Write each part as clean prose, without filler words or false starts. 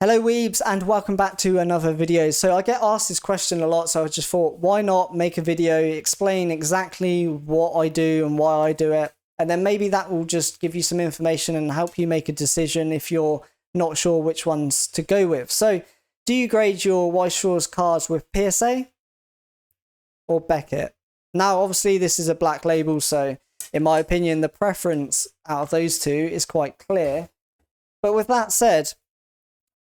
Hello weebs and welcome back to another video. So I get asked this question a lot, so I just thought why not make a video, explain exactly what I do and why I do it, and then maybe that will just give you some information and help you make a decision if you're not sure which ones to go with. So do you grade your Weiss cards with PSA or Beckett? Now obviously this is a black label, so in my opinion the preference out of those two is quite clear. But with that said,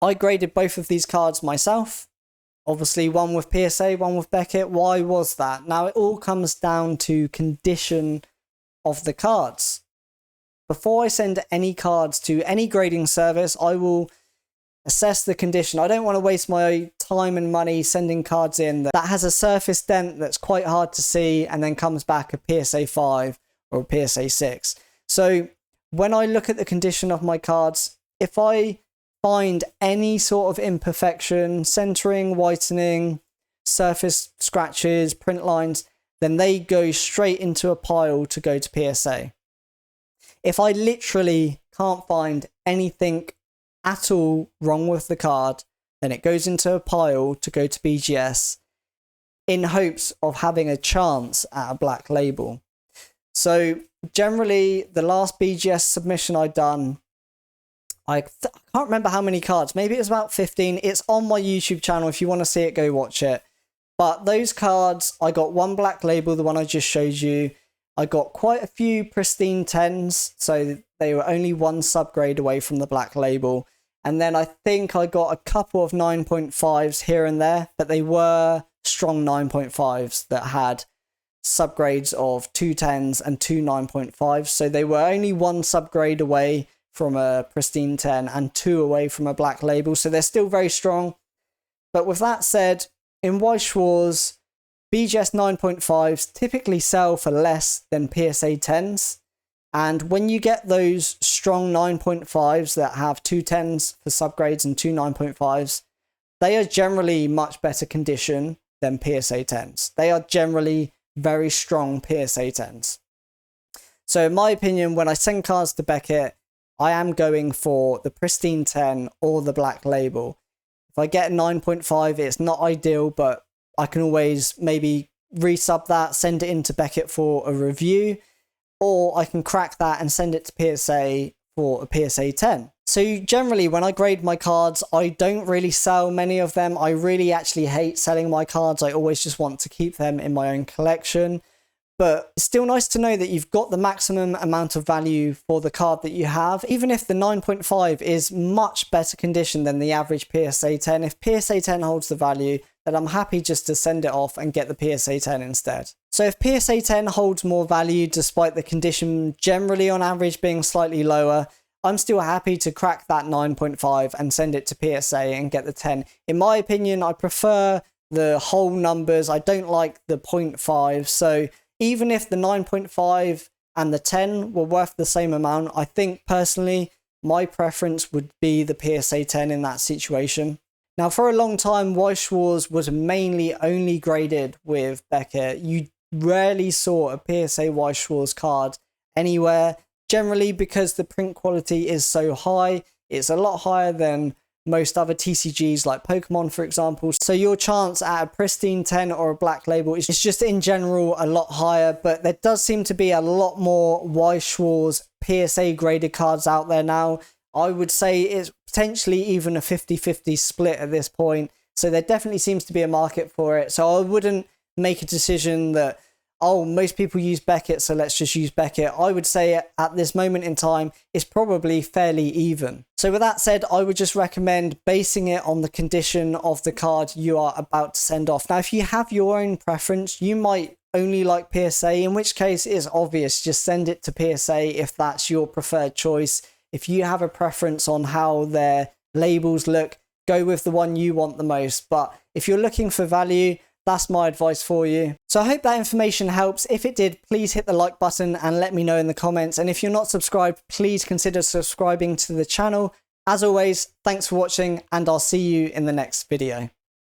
I graded both of these cards myself. Obviously one with PSA, one with Beckett. Why was that? Now it all comes down to condition of the cards. Before I send any cards to any grading service, I will assess the condition. I don't want to waste my time and money sending cards in that has a surface dent that's quite hard to see and then comes back a PSA 5 or a PSA 6. So when I look at the condition of my cards, if I find any sort of imperfection, centering, whitening, surface scratches, print lines, then they go straight into a pile to go to PSA. If I literally can't find anything at all wrong with the card, then it goes into a pile to go to BGS in hopes of having a chance at a black label. So generally the last BGS submission I'd done, I can't remember how many cards, maybe it was about 15. It's on my YouTube channel. If you want to see it, go watch it. But those cards, I got one black label, the one I just showed you. I got quite a few pristine 10s, so they were only one subgrade away from the black label. And then I think I got a couple of 9.5s here and there, but they were strong 9.5s that had subgrades of 2 10s and 2 9.5s. So they were only one subgrade away from a pristine 10 and 2 away from a black label, so they're still very strong. But with that said, in Weiss, BGS 9.5s typically sell for less than PSA 10s, and when you get those strong 9.5s that have 2 10s for subgrades and 2 9.5s, they are generally much better condition than PSA 10s. They are generally very strong PSA 10s. So in my opinion, when I send cards to Beckett, I am going for the pristine 10 or the black label. If I get a 9.5, it's not ideal, but I can always maybe resub that, send it into Beckett for a review, or I can crack that and send it to PSA for a PSA 10. So generally when I grade my cards, I don't really sell many of them. I really actually hate selling my cards. I always just want to keep them in my own collection. But it's still nice to know that you've got the maximum amount of value for the card that you have. Even if the 9.5 is much better condition than the average PSA 10, if PSA 10 holds the value, then I'm happy just to send it off and get the PSA 10 instead. So if PSA 10 holds more value despite the condition generally on average being slightly lower, I'm still happy to crack that 9.5 and send it to PSA and get the 10. In my opinion, I prefer the whole numbers. I don't like the 0.5. So even if the 9.5 and the 10 were worth the same amount, I think personally my preference would be the PSA 10 in that situation. Now for a long time, Weiss was mainly only graded with Beckett. You rarely saw a PSA Weiss card anywhere, generally because the print quality is so high. It's a lot higher than most other TCGs like Pokemon, for example. So your chance at a pristine 10 or a black label is just in general a lot higher, but there does seem to be a lot more Weiss PSA graded cards out there now. I would say it's potentially even a 50-50 split at this point. So there definitely seems to be a market for it. So I wouldn't make a decision that, oh, most people use Beckett, so let's just use Beckett. I would say at this moment in time, it's probably fairly even. So with that said, I would just recommend basing it on the condition of the card you are about to send off. Now, if you have your own preference, you might only like PSA, in which case it's obvious, just send it to PSA if that's your preferred choice. If you have a preference on how their labels look, go with the one you want the most. But if you're looking for value, that's my advice for you. So I hope that information helps. If it did, please hit the like button and let me know in the comments. And if you're not subscribed, please consider subscribing to the channel. As always, thanks for watching and I'll see you in the next video.